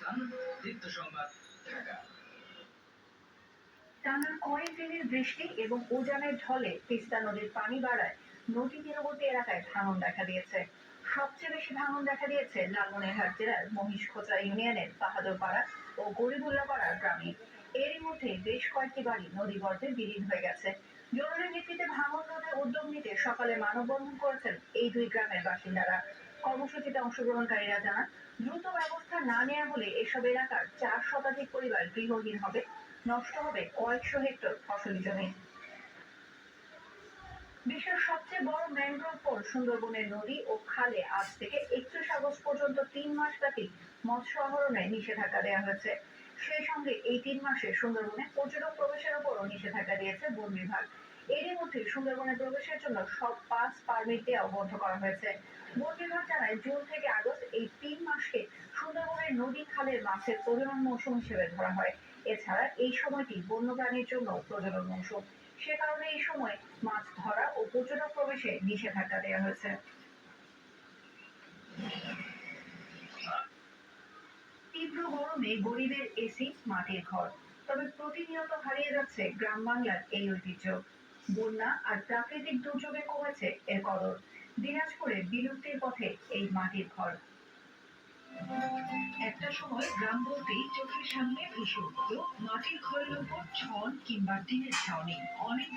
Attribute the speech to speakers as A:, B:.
A: হাসান, দীপ্ত সংবাদ, ঢাকা।
B: টানা কয়েক দিনের বৃষ্টি এবং উজানের ঢলে তিস্তা নদীর পানি বাড়ায় নদী তীরবর্তী এলাকায় ভাঙন দেখা দিয়েছে। সবচেয়ে বেশি ভাঙন দেখা দিয়েছে লালমনিরহাট জেলার মহিষখোঁচা ইউনিয়নের বাহাদুরপাড়া ও গরিবুল্লাপাড়া গ্রামে। এরই মধ্যে বেশ কয়েকটি বাড়ি নদীগর্ভে বিলীন হয়ে গেছে। জরুরি ভিত্তিতে ভাঙন রোধে উদ্যোগ নিতে সকালে মানববন্ধন করেছেন এই দুই গ্রামের বাসিন্দারা। কর্মসূচিতে অংশগ্রহণকারীরা জানান, দ্রুত ব্যবস্থা না নেওয়া হলে এসব এলাকার 4 শতাধিক পরিবার গৃহহীন হবে, নষ্ট হবে কয়েকশো হেক্টর ফসলি জমি। বিশ্বের সবচেয়ে বড় ম্যানগ্রোভ ফল সুন্দরবনের নদী ও খালে আজ থেকে 31 আগস্ট পর্যন্ত 3 মাস ব্যাপী মৎস্য আহরণে নিষেধাজ্ঞা দেওয়া হয়েছে। সেই সঙ্গে এই 3 মাসে সুন্দরবনে পর্যটক প্রবেশের উপরও নিষেধাজ্ঞা দিয়েছে বন বিভাগ। এরই মধ্যে সুন্দরবনে প্রবেশের জন্য সব পাস পারমিট দেওয়া বন্ধ করা হয়েছে। বন বিভাগ জানায়, জুন থেকে আগস্ট এই 3 মাসকে সুন্দরবনের নদী খালের মাছের প্রজনন মৌসুম হিসেবে ধরা হয়। এছাড়া এই সময়টি বন্যপ্রাণীর জন্য প্রজনন মৌসুম। সে কারণে এই সময় মাছ ধরা ও পর্যটক প্রবেশে নিষেধাজ্ঞা দেওয়া হয়েছে। তীব্র গরমে গরিবের এসি মাটির ঘর, তবে প্রতিনিয়ত হারিয়ে যাচ্ছে গ্রাম বাংলার এই ঐতিহ্য। বন্যা আর প্রাকৃতিক দুর্যোগে কমেছে এর কদর। দিনাজপুরে বিলুপ্তির পথে এই মাটির ঘর। একটা সময় গ্রাম বলতেই চোখের সামনে ভেসে উঠত মাটির ঘরের উপর ছন কিংবা টিনের ছাউনি। অনেক